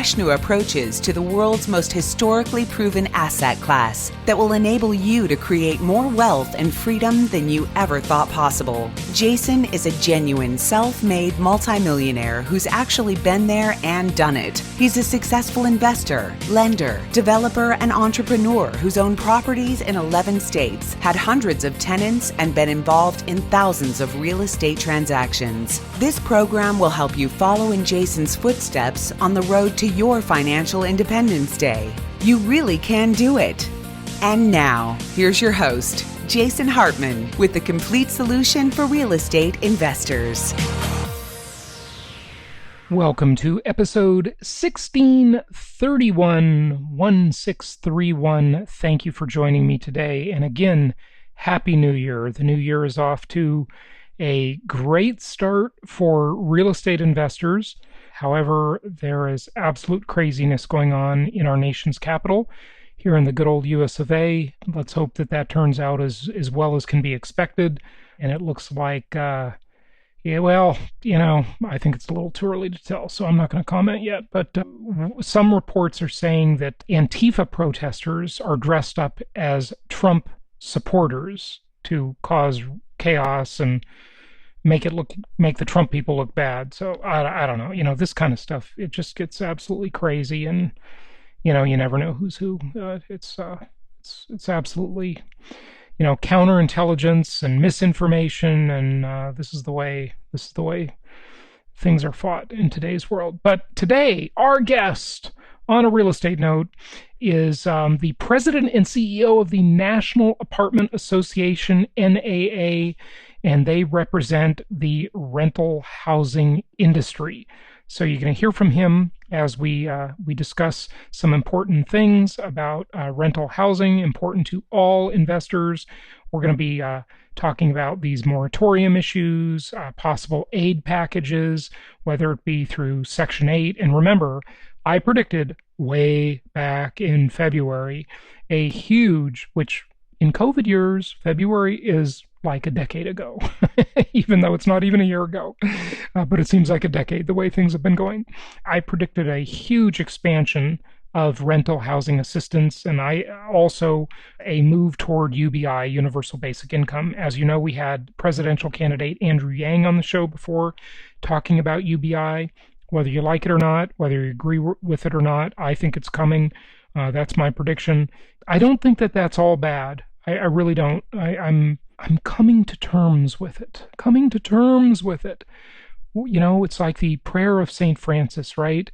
Fresh new approaches to the world's most historically proven asset class that will enable you to create more wealth and freedom than you ever thought possible. Jason is a genuine self-made multimillionaire who's actually been there and done it. He's a successful investor, lender, developer, and entrepreneur who's owned properties in 11 states, had hundreds of tenants, and been involved in thousands of real estate transactions. This program will help you follow in Jason's footsteps on the road to your financial independence day. You really can do it. And now, here's your host, Jason Hartman, with the complete solution for real estate investors. Welcome to episode 1631. Thank you for joining me today. And again, Happy New Year. The new year is off to a great start for real estate investors. However, there is absolute craziness going on in our nation's capital, here in the good old US of A. Let's hope that that turns out as well as can be expected. And it looks like, I think it's a little too early to tell, so I'm not going to comment yet. But some reports are saying that Antifa protesters are dressed up as Trump supporters to cause chaos and make the Trump people look bad. So I don't know, this kind of stuff, it just gets absolutely crazy, and you never know who's who. It's absolutely, counterintelligence and misinformation, and this is the way things are fought in today's world. But today, our guest, on a real estate note, is the president and CEO of the National Apartment Association, NAA, and they represent the rental housing industry. So you're going to hear from him as we discuss some important things about rental housing, important to all investors. We're going to be talking about these moratorium issues, possible aid packages, whether it be through Section 8. And remember, I predicted way back in February a huge, which in COVID years, February is like a decade ago, even though it's not even a year ago, but it seems like a decade, the way things have been going. I predicted a huge expansion of rental housing assistance, and I also a move toward UBI, Universal Basic Income. As you know, we had presidential candidate Andrew Yang on the show before talking about UBI. Whether you like it or not, whether you agree with it or not, I think it's coming. That's my prediction. I don't think that that's all bad. I really don't. I'm coming to terms with it. It's like the prayer of St. Francis, right?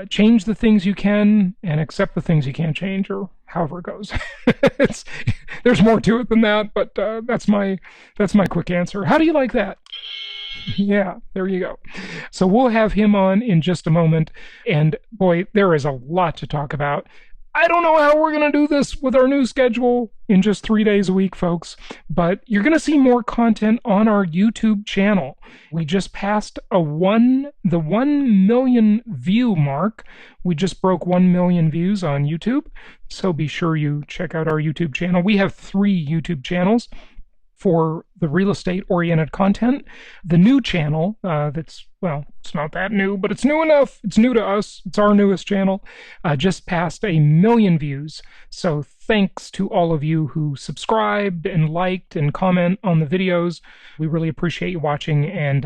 Change the things you can and accept the things you can't change, or however it goes. There's more to it than that, but that's my quick answer. How do you like that? Yeah, there you go. So we'll have him on in just a moment. And boy, there is a lot to talk about. I don't know how we're going to do this with our new schedule in just 3 days a week, folks, but you're going to see more content on our YouTube channel. We just passed the 1 million view mark. We just broke 1 million views on YouTube, so be sure you check out our YouTube channel. We have 3 YouTube channels for the real estate oriented content. The new channel, it's not that new, but it's new enough. It's new to us. It's our newest channel. Just passed 1 million views. So thanks to all of you who subscribed and liked and comment on the videos. We really appreciate you watching, and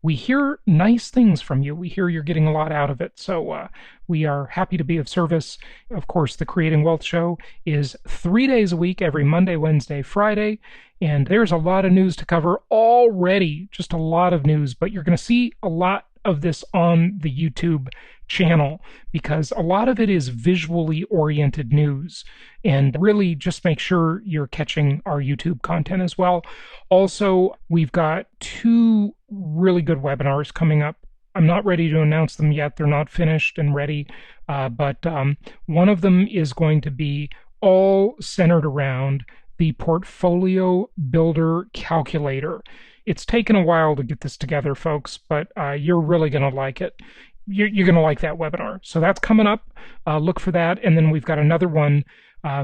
we hear nice things from you. We hear you're getting a lot out of it. So we are happy to be of service. Of course, the Creating Wealth Show is 3 days a week, every Monday, Wednesday, Friday. And there's a lot of news to cover already, just a lot of news. But you're going to see a lot of this on the YouTube channel because a lot of it is visually oriented news. And really just make sure you're catching our YouTube content as well. Also, we've got 2 really good webinars coming up. I'm not ready to announce them yet. They're not finished and ready. But one of them is going to be all centered around the Portfolio Builder Calculator. It's taken a while to get this together, folks, but you're really going to like it. you're going to like that webinar. So that's coming up. Look for that. And then we've got another one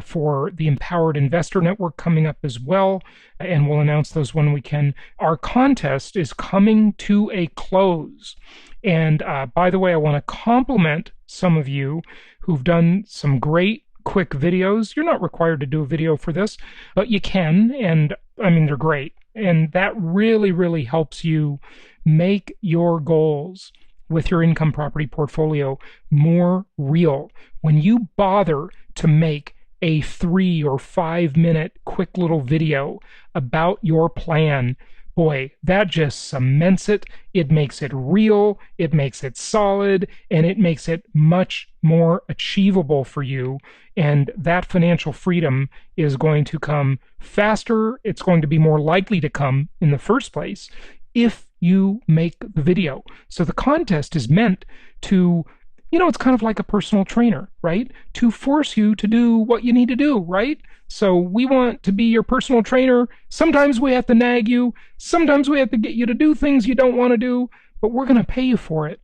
for the Empowered Investor Network coming up as well. And we'll announce those when we can. Our contest is coming to a close. And by the way, I want to compliment some of you who've done some great quick videos. You're not required to do a video for this, but you can. And I mean, they're great. And that really, really helps you make your goals with your income property portfolio more real. When you bother to make a 3 or 5 minute quick little video about your plan, boy, that just cements it. It makes it real, it makes it solid, and it makes it much more achievable for you. And that financial freedom is going to come faster. It's going to be more likely to come in the first place if you make the video. So the contest is meant to, it's kind of like a personal trainer, right? To force you to do what you need to do, right? So we want to be your personal trainer. Sometimes we have to nag you. Sometimes we have to get you to do things you don't want to do, but we're going to pay you for it.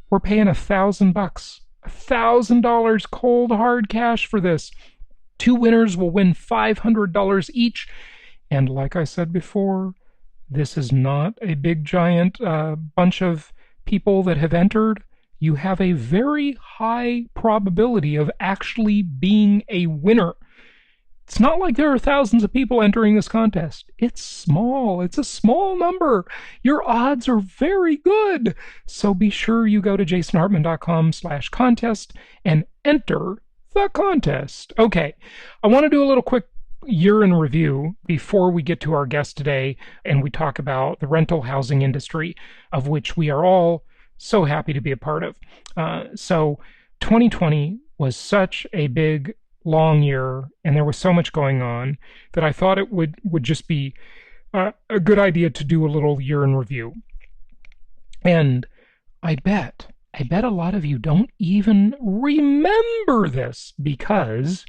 We're paying $1,000, $1,000 cold hard cash for this. 2 winners will win $500 each. And like I said before, this is not a big giant bunch of people that have entered. You have a very high probability of actually being a winner. It's not like there are thousands of people entering this contest. It's small. It's a small number. Your odds are very good. So be sure you go to jasonhartman.com/contest and enter the contest. Okay, I want to do a little quick year in review before we get to our guest today and we talk about the rental housing industry, of which we are all so happy to be a part of. So 2020 was such a big, long year, and there was so much going on that I thought it would just be a good idea to do a little year in review. And I bet a lot of you don't even remember this because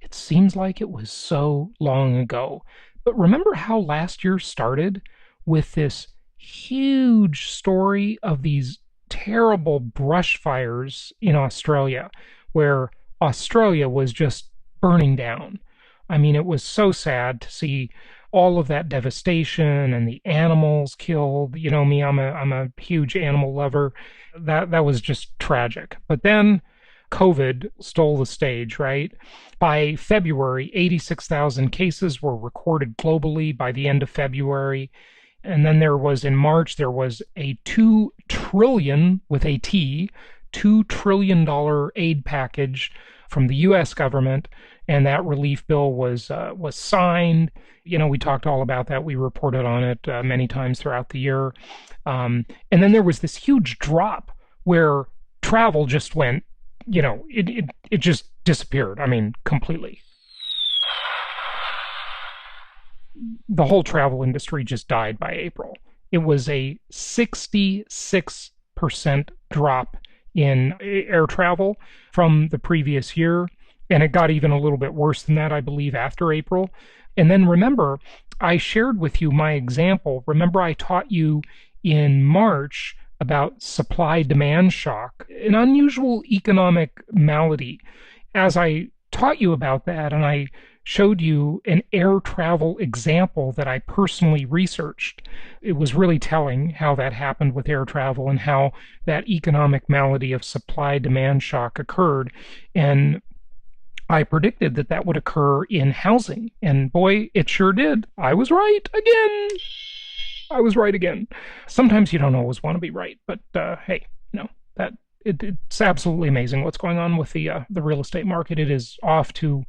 it seems like it was so long ago. But remember how last year started with this huge story of these terrible brush fires in Australia, where Australia was just burning down. I mean, it was so sad to see all of that devastation and the animals killed. You know me, I'm a huge animal lover. That was just tragic. But then COVID stole the stage, right? By February, 86,000 cases were recorded globally by the end of February. And then in March, there was a $2 trillion, with a T, $2 trillion aid package from the U.S. government, and that relief bill was signed. We talked all about that. We reported on it many times throughout the year. And then there was this huge drop where travel just went, it just disappeared. I mean, completely. The whole travel industry just died by April. It was a 66% drop in air travel from the previous year. And it got even a little bit worse than that, I believe, after April. And then remember, I shared with you my example. Remember, I taught you in March about supply-demand shock, an unusual economic malady. As I taught you about that, and I showed you an air travel example that I personally researched, it was really telling how that happened with air travel and how that economic malady of supply-demand shock occurred. And I predicted that would occur in housing. And boy, it sure did. I was right again. Sometimes you don't always want to be right, but hey, it's absolutely amazing what's going on with the real estate market. It is off to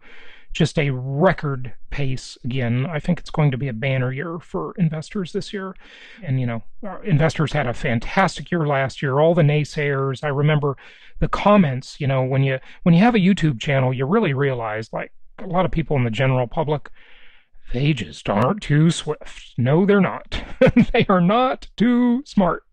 just a record pace again. I think it's going to be a banner year for investors this year. And, investors had a fantastic year last year. All the naysayers, I remember the comments, when you have a YouTube channel, you really realize, like, a lot of people in the general public, they just aren't too swift. No, they're not. They are not too smart.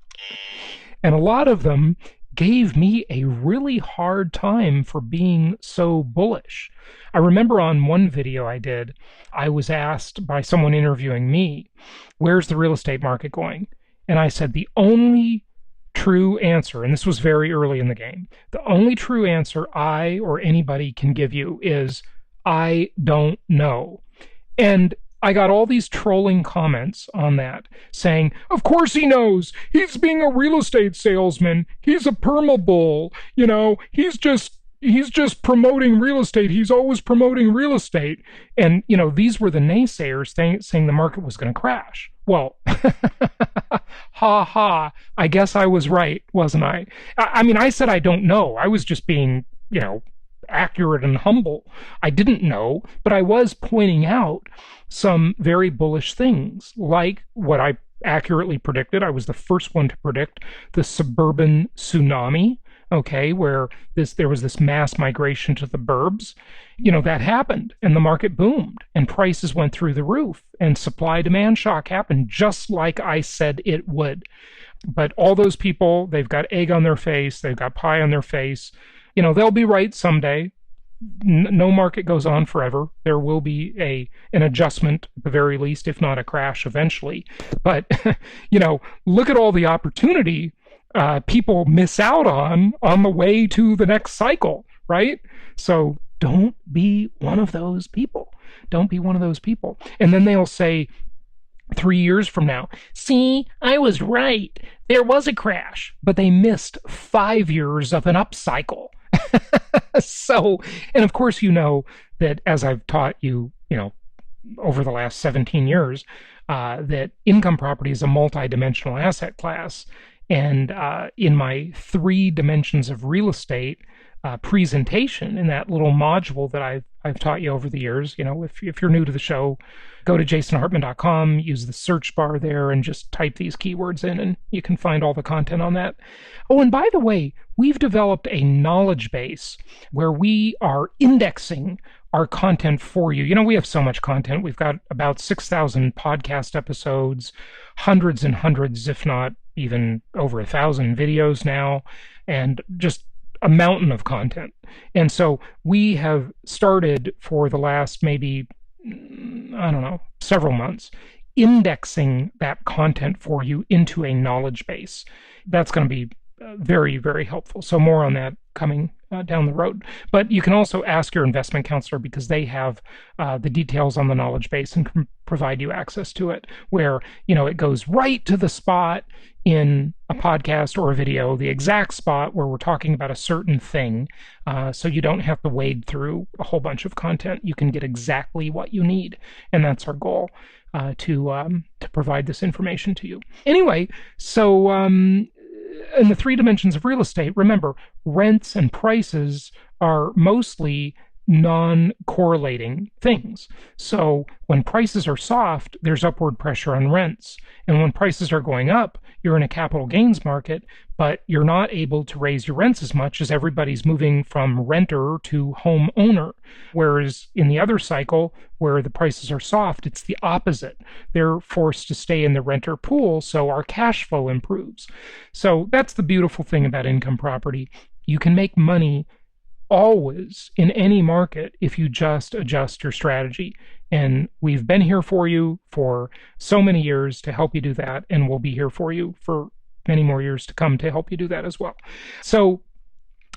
And a lot of them gave me a really hard time for being so bullish. I remember on one video I did, I was asked by someone interviewing me, where's the real estate market going? And I said, the only true answer, and this was very early in the game, the only true answer I or anybody can give you is, I don't know. And I got all these trolling comments on that saying, of course he knows. He's being a real estate salesman. He's a permabull. He's just promoting real estate. He's always promoting real estate. And, these were the naysayers saying the market was going to crash. Well, ha ha, I guess I was right, wasn't I? I mean, I said I don't know. I was just being, accurate and humble. I didn't know, but I was pointing out some very bullish things, like what I accurately predicted. I was the first one to predict the suburban tsunami, okay, where there was this mass migration to the burbs. That happened, and the market boomed, and prices went through the roof, and supply-demand shock happened, just like I said it would. But all those people, they've got egg on their face, they've got pie on their face. They'll be right someday. No market goes on forever. There will be an adjustment at the very least, if not a crash eventually. But, look at all the opportunity people miss out on the way to the next cycle, right? So don't be one of those people. Don't be one of those people. And then they'll say 3 years from now, see, I was right. There was a crash, but they missed 5 years of an upcycle. So, and of course, that as I've taught you, over the last 17 years, that income property is a multi-dimensional asset class. And in my 3 dimensions of real estate presentation, in that little module that I've taught you over the years, if you're new to the show, go to jasonhartman.com, use the search bar there, and just type these keywords in, and you can find all the content on that. Oh, and by the way, we've developed a knowledge base where we are indexing our content for you. We have so much content. We've got about 6,000 podcast episodes, hundreds and hundreds, if not even over 1,000 videos now, and just a mountain of content. And so we have started for the last maybe, several months, indexing that content for you into a knowledge base. That's going to be very, very helpful. So more on that coming down the road. But you can also ask your investment counselor, because they have the details on the knowledge base and can provide you access to it, where, it goes right to the spot in a podcast or a video, the exact spot where we're talking about a certain thing. So you don't have to wade through a whole bunch of content. You can get exactly what you need. And that's our goal, to provide this information to you. Anyway, so in the 3 dimensions of real estate, remember, rents and prices are mostly non-correlating things. So when prices are soft, there's upward pressure on rents. And when prices are going up, you're in a capital gains market, but you're not able to raise your rents as much as everybody's moving from renter to homeowner. Whereas in the other cycle, where the prices are soft, it's the opposite. They're forced to stay in the renter pool, so our cash flow improves. So that's the beautiful thing about income property. You can make money always in any market if you just adjust your strategy. And we've been here for you for so many years to help you do that, and we'll be here for you for many more years to come to help you do that as well. So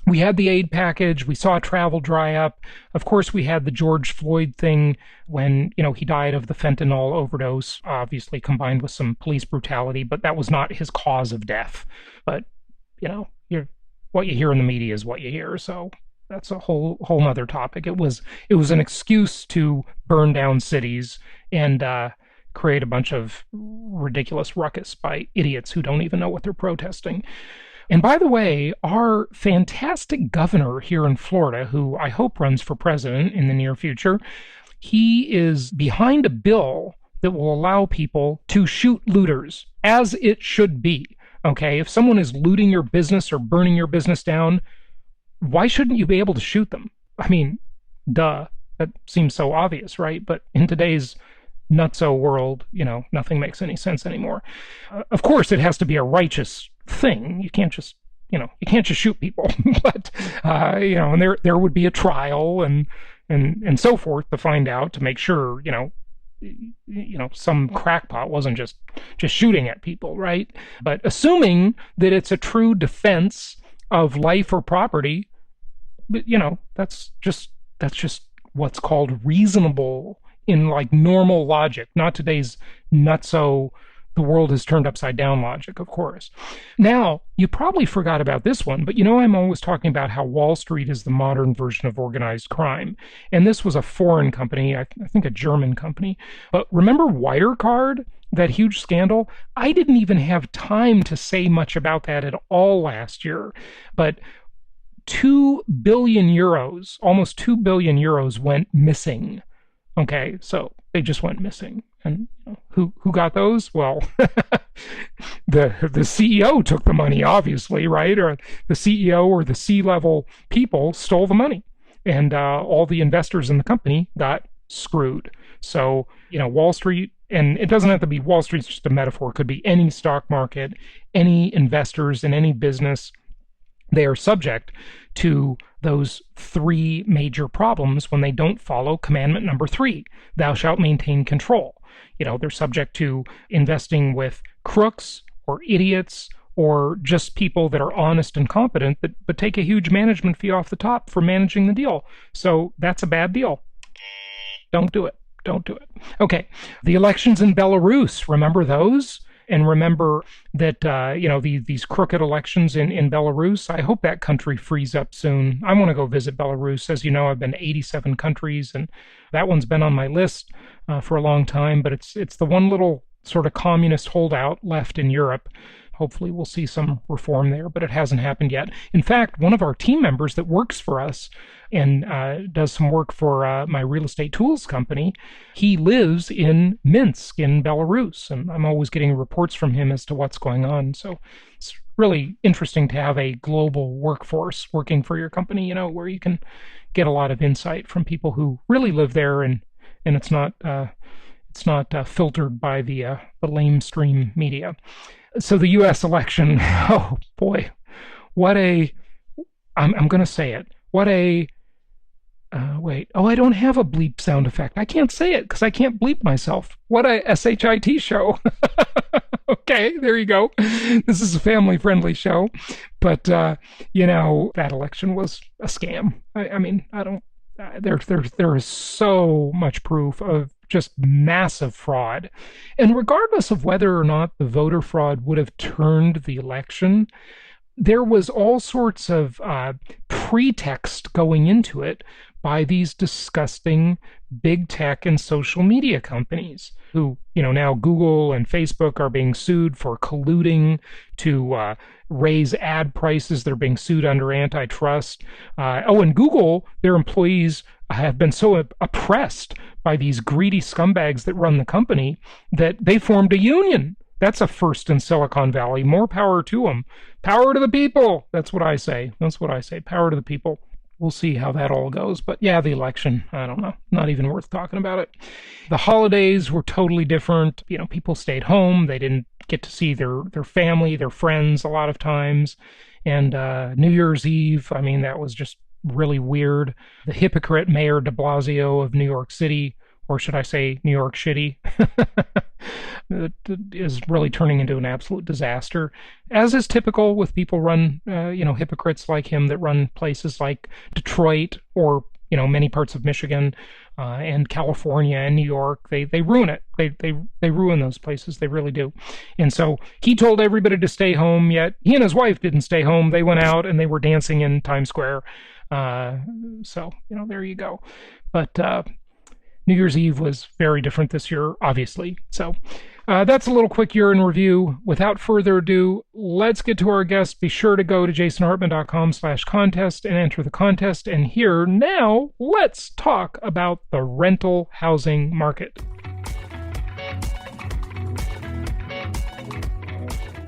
we had the aid package. We saw travel dry up. Of course, we had the George Floyd thing when, he died of the fentanyl overdose, obviously combined with some police brutality, but that was not his cause of death. But, what you hear in the media is what you hear. So that's a whole nother topic. It was an excuse to burn down cities and create a bunch of ridiculous ruckus by idiots who don't even know what they're protesting. And by the way, our fantastic governor here in Florida, who I hope runs for president in the near future, he is behind a bill that will allow people to shoot looters, as it should be. Okay, if someone is looting your business or burning your business down, why shouldn't you be able to shoot them? I mean, duh, that seems so obvious, right? But in today's nutso world, nothing makes any sense anymore. Of course, it has to be a righteous thing. You can't just shoot people. But and there would be a trial and so forth to find out, to make sure, some crackpot wasn't just shooting at people, right? But assuming that it's a true defense of life or property, but that's just what's called reasonable in like normal logic, not today's nutso the world has turned upside down logic, of course. Now, you probably forgot about this one, but I'm always talking about how Wall Street is the modern version of organized crime. And this was a foreign company, I think a German company. But remember Wirecard? That huge scandal? I didn't even have time to say much about that at all last year. But 2 billion euros, almost 2 billion euros went missing. Okay, so they just went missing. And who got those? Well, the CEO took the money, obviously, right? Or the CEO or the C-level people stole the money. And all the investors in the company got screwed. So, Wall Street, and it doesn't have to be Wall Street's just a metaphor. It could be any stock market, any investors in any business. They are subject to those 3 major problems when they don't follow commandment number 3, thou shalt maintain control. They're subject to investing with crooks or idiots or just people that are honest and competent, but take a huge management fee off the top for managing the deal. So that's a bad deal. Don't do it. Don't do it. Okay, the elections in Belarus, remember those? And remember that, these crooked elections in Belarus, I hope that country frees up soon. I want to go visit Belarus. As you know, I've been to 87 countries, and that one's been on my list for a long time, but it's the one little sort of communist holdout left in Europe. Hopefully we'll see some reform there, but it hasn't happened yet. In fact, one of our team members that works for us and does some work for my real estate tools company, he lives in Minsk in Belarus, and I'm always getting reports from him as to what's going on. So it's really interesting to have a global workforce working for your company, where you can get a lot of insight from people who really live there, and it's not filtered by the lamestream media. So the U.S. election, oh boy, I'm going to say it. I don't have a bleep sound effect. I can't say it because I can't bleep myself. What a SHIT show. Okay, there you go. This is a family-friendly show. But, that election was a scam. There is so much proof of just massive fraud. And regardless of whether or not the voter fraud would have turned the election, there was all sorts of pretext going into it by these disgusting big tech and social media companies who, now Google and Facebook are being sued for colluding to raise ad prices. They're being sued under antitrust. And Google, their employees have been so oppressed by these greedy scumbags that run the company that they formed a union. That's a first in Silicon Valley. More power to them. Power to the people. That's what I say. Power to the people. We'll see how that all goes. But yeah, the election, I don't know. Not even worth talking about it. The holidays were totally different. People stayed home. They didn't get to see their family, their friends a lot of times. And New Year's Eve, that was just really weird. The hypocrite Mayor de Blasio of New York City, or should I say New York Shitty, is really turning into an absolute disaster, as is typical with people hypocrites like him that run places like Detroit or, many parts of Michigan and California and New York. They ruin it. They ruin those places. They really do. And so he told everybody to stay home, yet he and his wife didn't stay home. They went out and they were dancing in Times Square. So, there you go. But New Year's Eve was very different this year, obviously. So that's a little quick year in review. Without further ado, let's get to our guest. Be sure to go to jasonhartman.com/contest and enter the contest. And here now, let's talk about the rental housing market.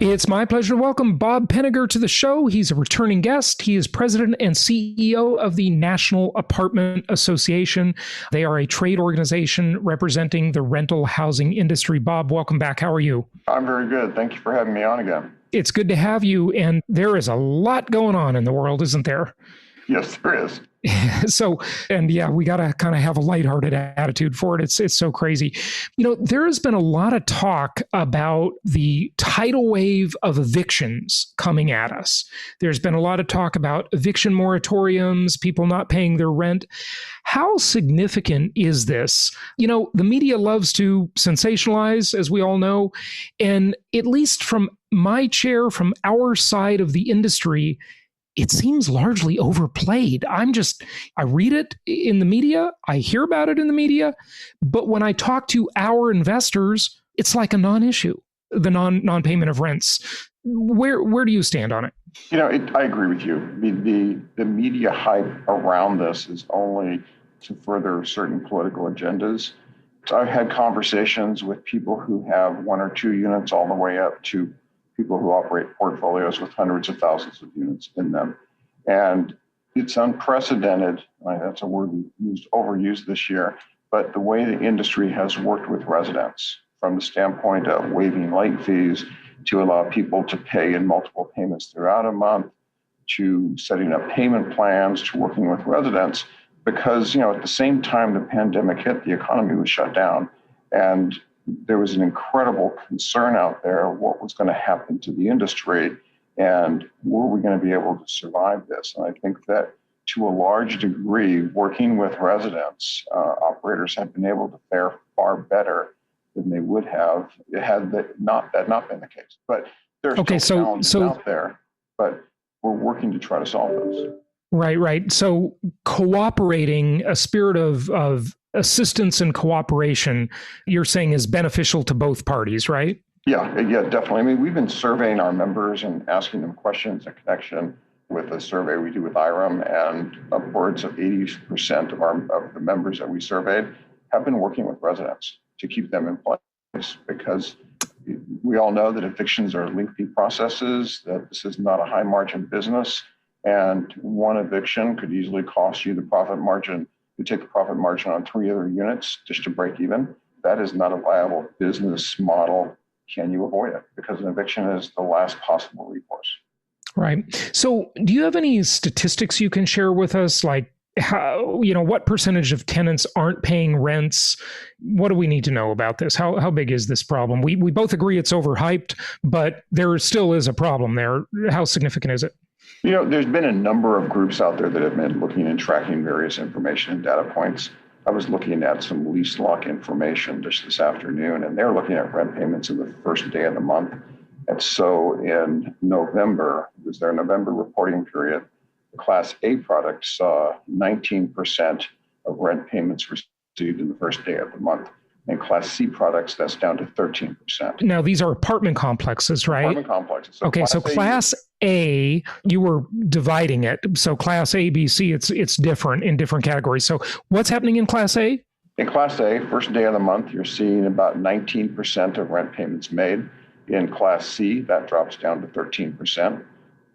It's my pleasure to welcome Bob Pinnegar to the show. He's a returning guest. He is president and CEO of the National Apartment Association. They are a trade organization representing the rental housing industry. Bob, welcome back. How are you? I'm very good. Thank you for having me on again. It's good to have you. And there is a lot going on in the world, isn't there? Yes, there is. So, and yeah, we got to kind of have a lighthearted attitude for it. It's so crazy. There has been a lot of talk about the tidal wave of evictions coming at us. There's been a lot of talk about eviction moratoriums, people not paying their rent. How significant is this? The media loves to sensationalize, as we all know. And at least from my chair, from our side of the industry, it seems largely overplayed. I read it in the media, I hear about it in the media, but when I talk to our investors, it's like a non-issue, the non-payment of rents. Where do you stand on it? I agree with you. The media hype around this is only to further certain political agendas. So I've had conversations with people who have one or two units all the way up to people who operate portfolios with hundreds of thousands of units in them. And it's unprecedented. That's a word we overused this year, but the way the industry has worked with residents from the standpoint of waiving late fees to allow people to pay in multiple payments throughout a month, to setting up payment plans, to working with residents, because at the same time the pandemic hit, the economy was shut down. And there was an incredible concern out there of what was going to happen to the industry and were we going to be able to survive this. And I think that to a large degree, working with residents, operators have been able to fare far better than they would have had that not been the case. But there's still challenges out there, but we're working to try to solve those. Right. So cooperating, a spirit of assistance and cooperation, you're saying is beneficial to both parties, right? Yeah, definitely. We've been surveying our members and asking them questions in connection with a survey we do with IREM, and upwards of 80% of the members that we surveyed have been working with residents to keep them in place, because we all know that evictions are lengthy processes, that this is not a high margin business, and one eviction could easily cost you the profit margin. You take the profit margin on 3 other units just to break even. That is not a viable business model. Can you avoid it? Because an eviction is the last possible recourse. Right. So do you have any statistics you can share with us? Like how, what percentage of tenants aren't paying rents? What do we need to know about this? How big is this problem? We both agree it's overhyped, but there still is a problem there. How significant is it? There's been a number of groups out there that have been looking and tracking various information and data points. I was looking at some lease lock information just this afternoon, and they're looking at rent payments in the first day of the month. And so in November, it was their November reporting period, the Class A product saw 19% of rent payments received in the first day of the month. And Class C products, that's down to 13%. Now, these are apartment complexes, right? Apartment complexes. So Class A, you were dividing it. So Class A, B, C, it's different in different categories. So what's happening in Class A? In Class A, first day of the month, you're seeing about 19% of rent payments made. In Class C, that drops down to 13%,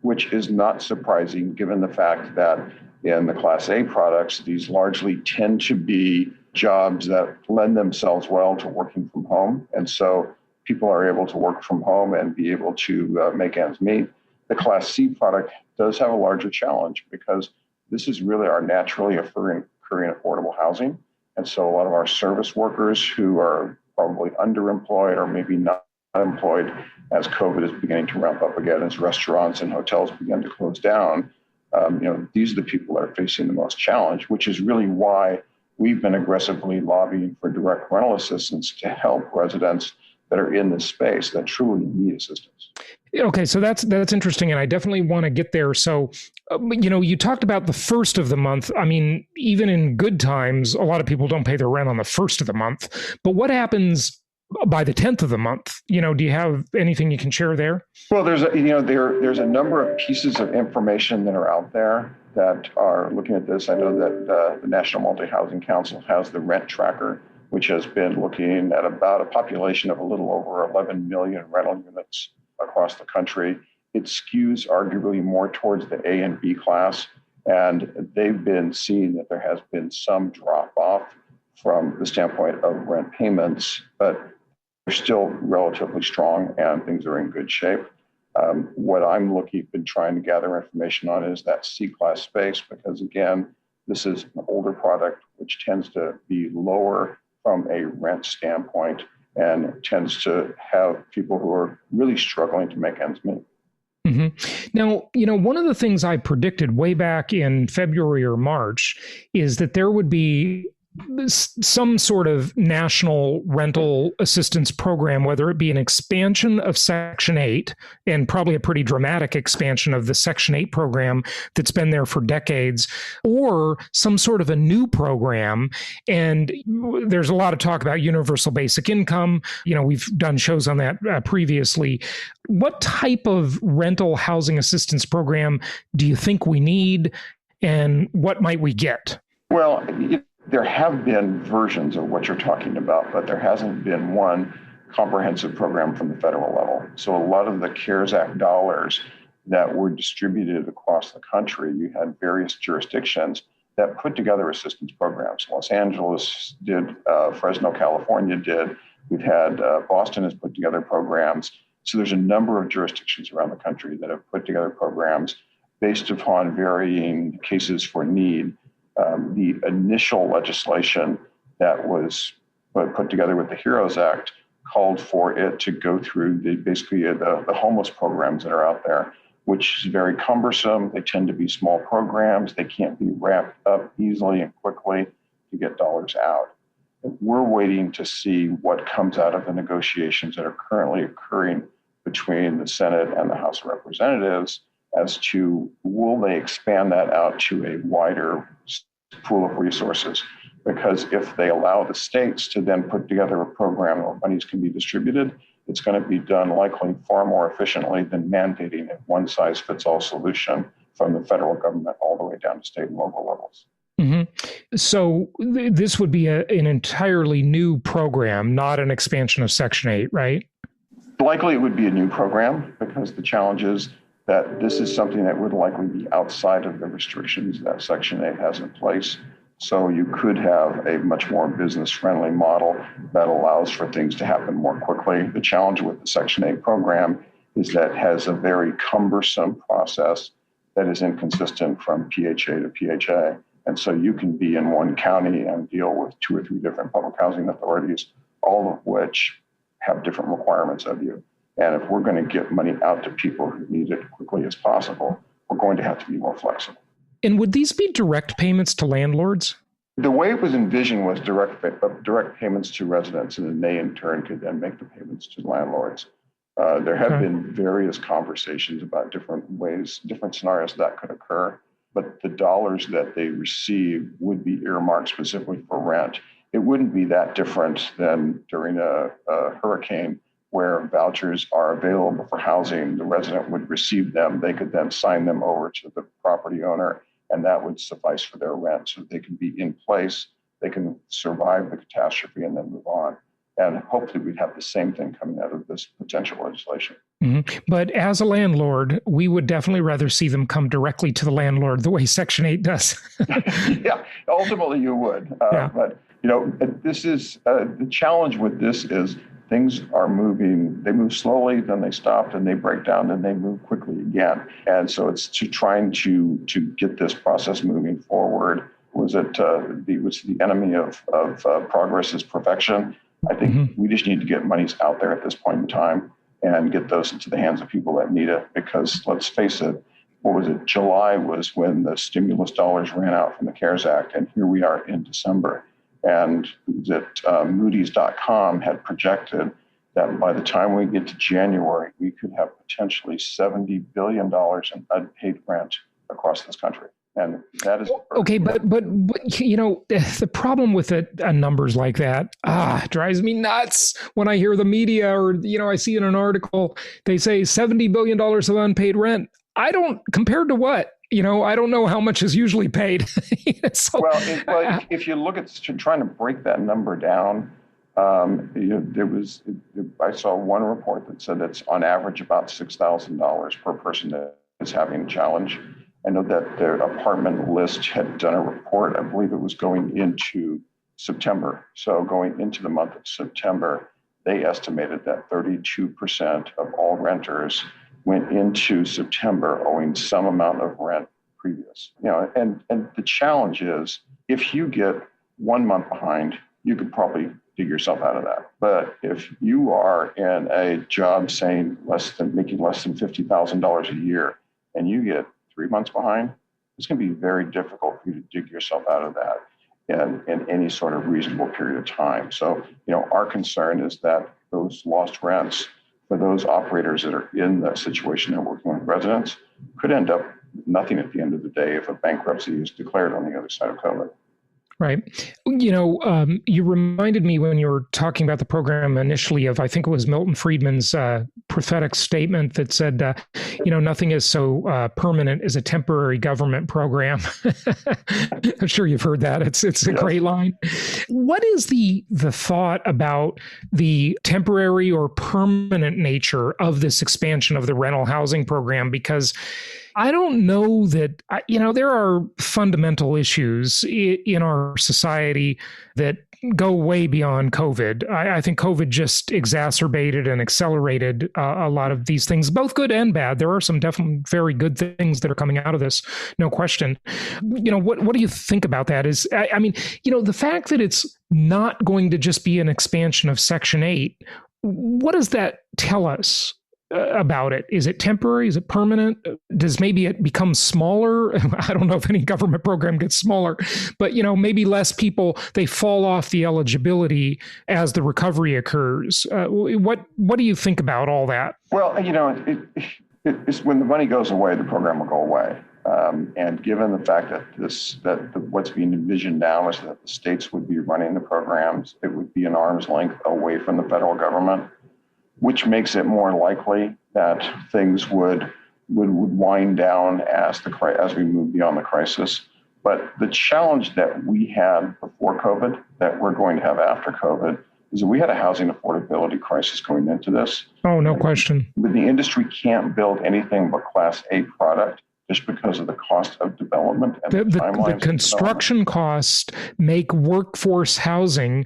which is not surprising given the fact that in the Class A products, these largely tend to be jobs that lend themselves well to working from home. And so people are able to work from home and be able to make ends meet. The Class C product does have a larger challenge because this is really our naturally occurring affordable housing. And so a lot of our service workers who are probably underemployed or maybe not employed as COVID is beginning to ramp up again, as restaurants and hotels begin to close down, these are the people that are facing the most challenge, which is really why we've been aggressively lobbying for direct rental assistance to help residents that are in this space that truly need assistance. Okay, so that's interesting, and I definitely want to get there. So, you talked about the first of the month. I mean, even in good times, a lot of people don't pay their rent on the first of the month. But what happens by the 10th of the month? Do you have anything you can share there? Well, there's a number of pieces of information that are out there that are looking at this. I know that the National Multi-Housing Council has the rent tracker, which has been looking at about a population of a little over 11 million rental units across the country. It skews arguably more towards the A and B class, and they've been seeing that there has been some drop off from the standpoint of rent payments, but they're still relatively strong and things are in good shape. What been trying to gather information on is that C-class space, because again, this is an older product, which tends to be lower from a rent standpoint and tends to have people who are really struggling to make ends meet. Mm-hmm. Now, one of the things I predicted way back in February or March is that there would be some sort of national rental assistance program, whether it be an expansion of Section 8 and probably a pretty dramatic expansion of the Section 8 program that's been there for decades, or some sort of a new program. And there's a lot of talk about universal basic income. We've done shows on that previously. What type of rental housing assistance program do you think we need, and what might we get? Well, there have been versions of what you're talking about, but there hasn't been one comprehensive program from the federal level. So a lot of the CARES Act dollars that were distributed across the country, you had various jurisdictions that put together assistance programs. Los Angeles did, Fresno, California did. We've had Boston has put together programs. So there's a number of jurisdictions around the country that have put together programs based upon varying cases for need. The initial legislation that was put together with the HEROES Act called for it to go through the homeless programs that are out there, which is very cumbersome. They tend to be small programs. They can't be wrapped up easily and quickly to get dollars out. We're waiting to see what comes out of the negotiations that are currently occurring between the Senate and the House of Representatives as to will they expand that out to a wider pool of resources. Because if they allow the states to then put together a program where monies can be distributed, it's going to be done likely far more efficiently than mandating a one-size-fits-all solution from the federal government all the way down to state and local levels. Mm-hmm. So this would be an entirely new program, not an expansion of Section 8, right? Likely it would be a new program, because the challenge is that this is something that would likely be outside of the restrictions that Section 8 has in place. So you could have a much more business-friendly model that allows for things to happen more quickly. The challenge with the Section 8 program is that it has a very cumbersome process that is inconsistent from PHA to PHA. And so you can be in one county and deal with 2 or 3 different public housing authorities, all of which have different requirements of you. And if we're going to get money out to people who need it quickly as possible, we're going to have to be more flexible. And would these be direct payments to landlords? The way it was envisioned was direct payments to residents, and then they in turn could then make the payments to landlords. There have been various conversations about different ways, different scenarios that could occur, but the dollars that they receive would be earmarked specifically for rent. It wouldn't be that different than during a hurricane where vouchers are available for housing. The resident would receive them. They could then sign them over to the property owner, and that would suffice for their rent. So they can be in place, they can survive the catastrophe and then move on. And hopefully we'd have the same thing coming out of this potential legislation. Mm-hmm. But as a landlord, we would definitely rather see them come directly to the landlord the way Section 8 does. Yeah, ultimately you would. But, this is the challenge with this is things are moving. They move slowly, then they stop, then they break down, then they move quickly again. And so it's trying to get this process moving forward. The enemy of progress is perfection. I think we just need to get monies out there at this point in time and get those into the hands of people that need it. Because let's face it, July was when the stimulus dollars ran out from the CARES Act, and here we are in December. And Moody's.com had projected that by the time we get to January, we could have potentially $70 billion in unpaid rent across this country. And that is okay, but the problem with numbers like that drives me nuts when I hear the media or I see in an article they say $70 billion of unpaid rent. Compared to what? I don't know how much is usually paid. If you look at trying to break that number down, I saw one report that said it's on average about $6,000 per person that is having a challenge. I know that the apartment list had done a report, I believe it was going into September. So going into the month of September, they estimated that 32% of all renters went into September owing some amount of rent previous. And the challenge is if you get 1 month behind, you could probably dig yourself out of that. But if you are in a job saying making less than $50,000 a year and you get 3 months behind, it's going to be very difficult for you to dig yourself out of that in any sort of reasonable period of time. So, our concern is that those lost rents for those operators that are in that situation and working with residents could end up nothing at the end of the day if a bankruptcy is declared on the other side of COVID. Right. You reminded me when you were talking about the program initially of, I think it was Milton Friedman's prophetic statement that said, nothing is so permanent as a temporary government program. I'm sure you've heard that. It's a great line. What is the thought about the temporary or permanent nature of this expansion of the rental housing program? Because I don't know that, there are fundamental issues in our society that go way beyond COVID. I think COVID just exacerbated and accelerated a lot of these things, both good and bad. There are some definitely very good things that are coming out of this, no question. What do you think about that? The fact that it's not going to just be an expansion of Section 8, what does that tell us about it? Is it temporary? Is it permanent? Does maybe it become smaller? I don't know if any government program gets smaller, but maybe less people, they fall off the eligibility as the recovery occurs. What do you think about all that? Well, it's when the money goes away, the program will go away. And given the fact that what's being envisioned now is that the states would be running the programs, it would be an arm's length away from the federal government, which makes it more likely that things would wind down as we move beyond the crisis. But the challenge that we had before COVID, that we're going to have after COVID, is that we had a housing affordability crisis going into this. Oh, no question. But the industry can't build anything but Class A product just because of the cost of development and the construction costs make workforce housing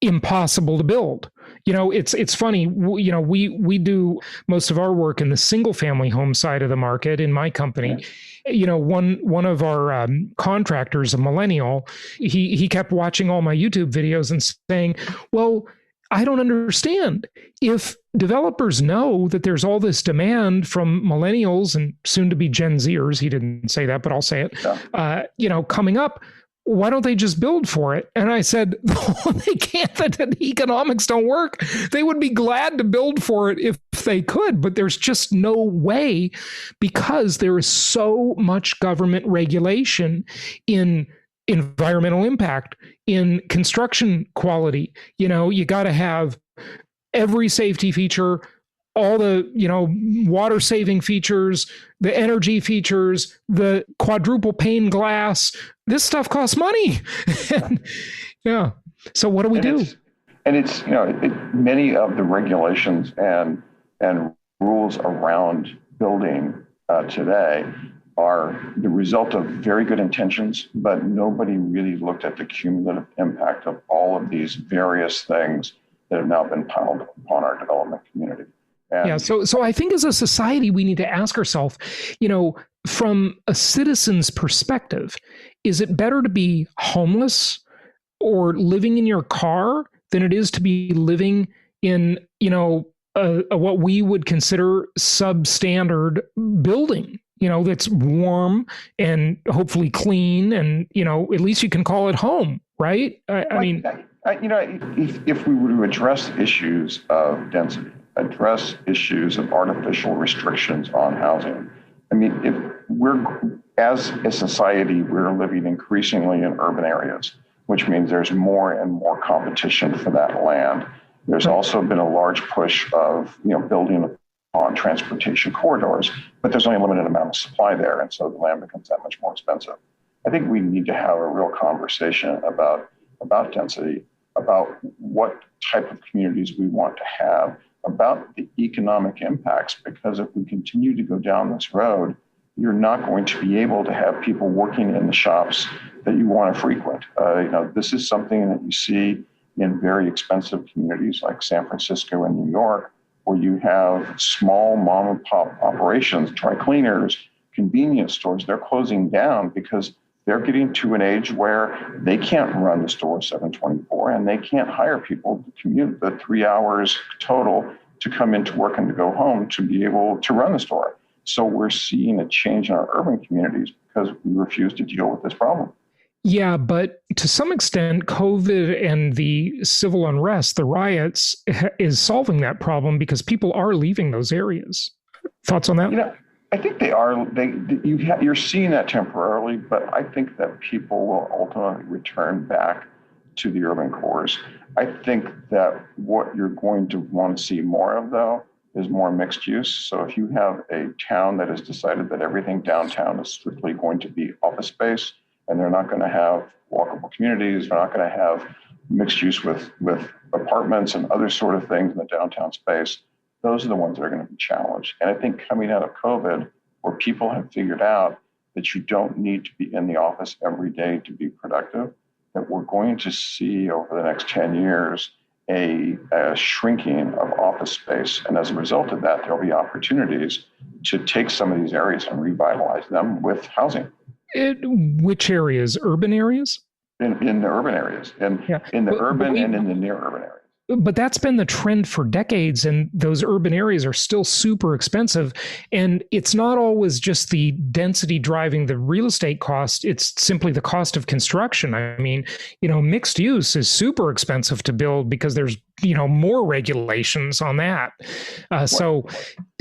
impossible to build. It's funny. We do most of our work in the single family home side of the market in my company. Yeah. One of our contractors, a millennial, he kept watching all my YouTube videos and saying, "Well, I don't understand. If developers know that there's all this demand from millennials and soon to be Gen Zers," he didn't say that, but I'll say it, coming up, why don't they just build for it? And I said, well, they can't. The economics don't work. They would be glad to build for it if they could, but there's just no way because there is so much government regulation in environmental impact, in construction quality. You got to have every safety feature, all the, water saving features, the energy features, the quadruple pane glass. This stuff costs money. Yeah. So what do we do? It's many of the regulations and rules around building today are the result of very good intentions, but nobody really looked at the cumulative impact of all of these various things that have now been piled upon our development community. Yeah. So I think as a society, we need to ask ourselves, from a citizen's perspective, is it better to be homeless or living in your car than it is to be living in, what we would consider substandard building, that's warm and hopefully clean and, at least you can call it home, right? If we were to address issues of density, address issues of artificial restrictions on housing. If we're, as a society, we're living increasingly in urban areas, which means there's more and more competition for that land. There's also been a large push of, building on transportation corridors, but there's only a limited amount of supply there. And so the land becomes that much more expensive. I think we need to have a real conversation about density, about what type of communities we want to have, about the economic impacts, because if we continue to go down this road, you're not going to be able to have people working in the shops that you want to frequent. This is something that you see in very expensive communities like San Francisco and New York, where you have small mom and pop operations, dry cleaners, convenience stores. They're closing down because they're getting to an age where they can't run the store 7/24 and they can't hire people to commute the 3 hours total to come into work and to go home to be able to run the store. So we're seeing a change in our urban communities because we refuse to deal with this problem. Yeah, but to some extent, COVID and the civil unrest, the riots, is solving that problem because people are leaving those areas. Thoughts on that? You know, I think they are. You're seeing that temporarily, but I think that people will ultimately return back to the urban cores. I think that what you're going to want to see more of, though, is more mixed use. So if you have a town that has decided that everything downtown is strictly going to be office space, and they're not going to have walkable communities, they're not going to have mixed use with apartments and other sort of things in the downtown space, those are the ones that are going to be challenged. And I think coming out of COVID, where people have figured out that you don't need to be in the office every day to be productive, that we're going to see over the next 10 years a shrinking of office space. And as a result of that, there'll be opportunities to take some of these areas and revitalize them with housing. Which areas? Urban areas? In the urban areas, and Yeah. in the urban and in the near urban areas. But that's been the trend for decades, and those urban areas are still super expensive. And it's not always just the density driving the real estate cost. It's simply the cost of construction. I mean, mixed use is super expensive to build because there's, more regulations on that. So,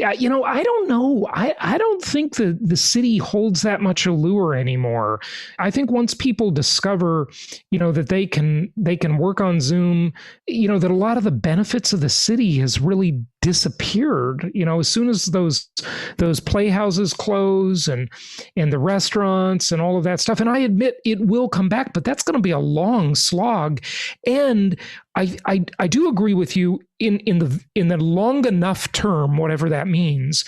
I don't know. I don't think the city holds that much allure anymore. I think once people discover, that they can work on Zoom, that a lot of the benefits of the city has really disappeared. As soon as those playhouses close and the restaurants and all of that stuff, and I admit it will come back, but that's going to be a long slog. And I do agree with you in the long enough term, whatever that means,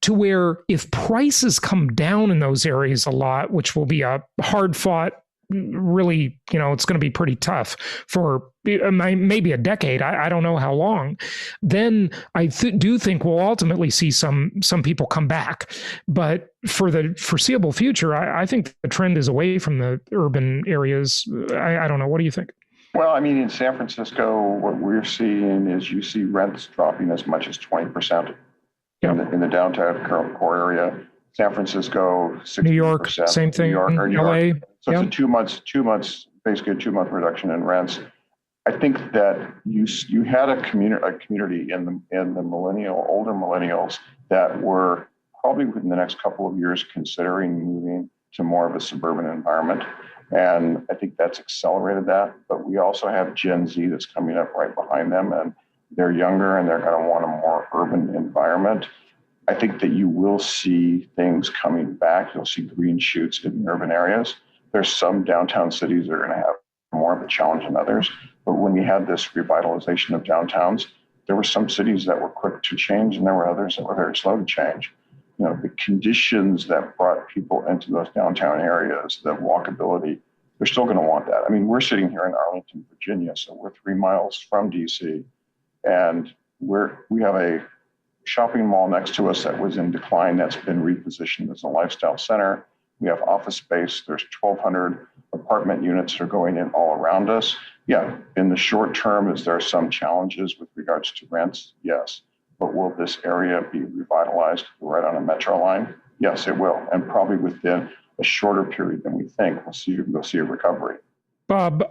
to where if prices come down in those areas a lot, which will be a hard fought, really, it's going to be pretty tough for maybe a decade. I don't know how long. Then I do think we'll ultimately see some people come back. But for the foreseeable future, I think the trend is away from the urban areas. I don't know. What do you think? Well, I mean, in San Francisco, what we're seeing is you see rents dropping as much as 20% in the downtown core area. San Francisco, 60%. New York, same thing. New York. LA. So it's a 2 months, basically a 2-month reduction in rents. I think that you had a community in the older millennials that were probably within the next couple of years considering moving to more of a suburban environment. And I think that's accelerated that. But we also have Gen Z that's coming up right behind them, and they're younger and they're going to want a more urban environment. I think that you will see things coming back. You'll see green shoots in the urban areas. There's some downtown cities that are going to have more of a challenge than others. But when we had this revitalization of downtowns, there were some cities that were quick to change and there were others that were very slow to change. The conditions that brought people into those downtown areas, the walkability, they're still going to want that. I mean, we're sitting here in Arlington, Virginia, so we're 3 miles from DC, and we have a shopping mall next to us that was in decline that's been repositioned as a lifestyle center. We have office space. There's 1,200 apartment units that are going in all around us. Yeah, in the short term, is there some challenges with regards to rents? Yes. But will this area be revitalized right on a metro line? Yes, it will. And probably within a shorter period than we think, we'll see a recovery. Bob,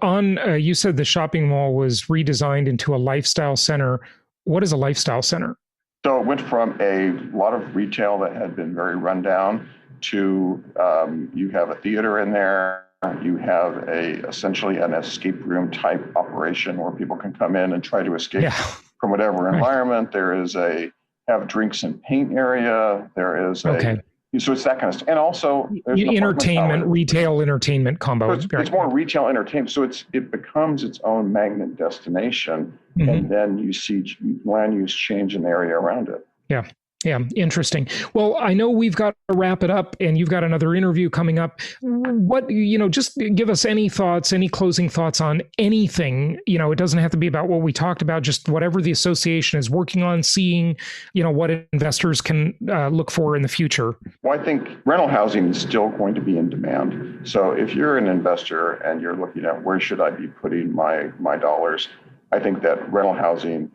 you said the shopping mall was redesigned into a lifestyle center. What is a lifestyle center? So it went from a lot of retail that had been very run down to you have a theater in there. You have essentially an escape room type operation where people can come in and try to escape from whatever environment. There is have drinks and paint area. There is so it's that kind of stuff. And also there's retail entertainment combo. So it's more retail entertainment. So it becomes its own magnet destination. Mm-hmm. And then you see land use change in the area around it. Yeah. Yeah, interesting. Well, I know we've got to wrap it up and you've got another interview coming up. What, just give us any thoughts, any closing thoughts on anything. It doesn't have to be about what we talked about, just whatever the association is working on, seeing, what investors can look for in the future. Well, I think rental housing is still going to be in demand. So if you're an investor and you're looking at where should I be putting my dollars, I think that rental housing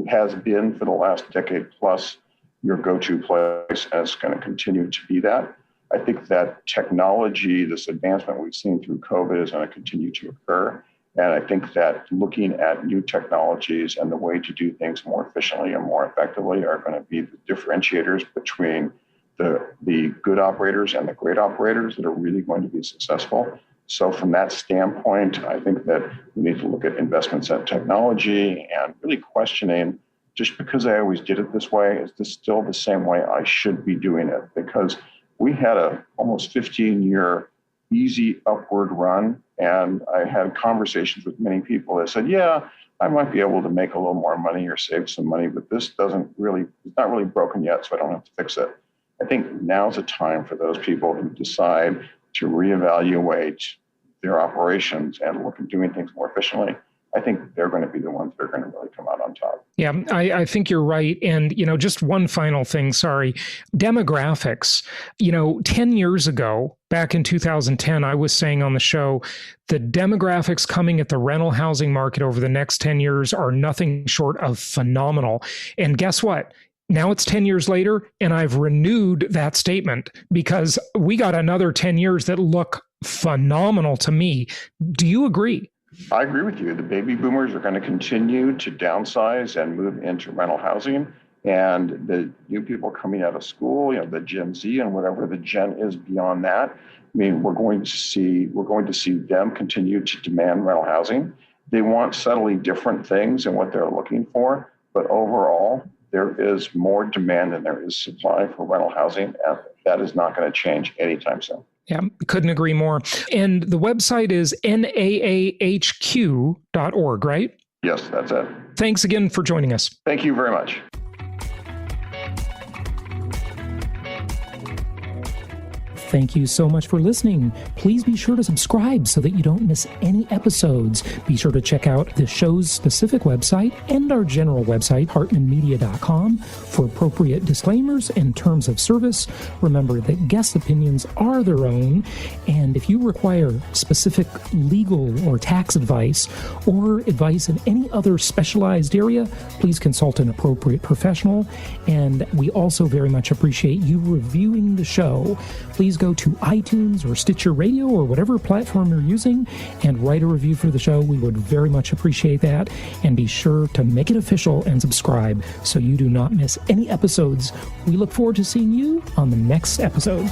has been for the last decade plus your go-to place, and it's going to continue to be that. I think that technology, this advancement we've seen through COVID, is going to continue to occur. And I think that looking at new technologies and the way to do things more efficiently and more effectively are going to be the differentiators between the good operators and the great operators that are really going to be successful. So from that standpoint, I think that we need to look at investments in technology and really questioning, just because I always did it this way, is this still the same way I should be doing it? Because we had a almost 15-year easy upward run, and I had conversations with many people that said, yeah, I might be able to make a little more money or save some money, but it's not really broken yet, so I don't have to fix it. I think now's a time for those people who decide to reevaluate their operations and look at doing things more efficiently. I think they're going to be the ones that are going to really come out on top. Yeah, I think you're right. And, just one final thing, sorry. Demographics. 10 years ago, back in 2010, I was saying on the show, the demographics coming at the rental housing market over the next 10 years are nothing short of phenomenal. And guess what? Now it's 10 years later, and I've renewed that statement because we got another 10 years that look phenomenal to me. Do you agree? I agree with you. The baby boomers are going to continue to downsize and move into rental housing. And the new people coming out of school, the Gen Z and whatever the gen is beyond that, we're going to see them continue to demand rental housing. They want subtly different things in what they're looking for, but overall, there is more demand than there is supply for rental housing, and that is not going to change anytime soon. Yeah, couldn't agree more. And the website is naahq.org, right? Yes, that's it. Thanks again for joining us. Thank you very much. Thank you so much for listening. Please be sure to subscribe so that you don't miss any episodes. Be sure to check out the show's specific website and our general website, hartmanmedia.com, for appropriate disclaimers and terms of service. Remember that guest opinions are their own, and if you require specific legal or tax advice or advice in any other specialized area, please consult an appropriate professional. And we also very much appreciate you reviewing the show. Please go to iTunes or Stitcher Radio or whatever platform you're using and write a review for the show. We would very much appreciate that. And be sure to make it official and subscribe so you do not miss any episodes. We look forward to seeing you on the next episode.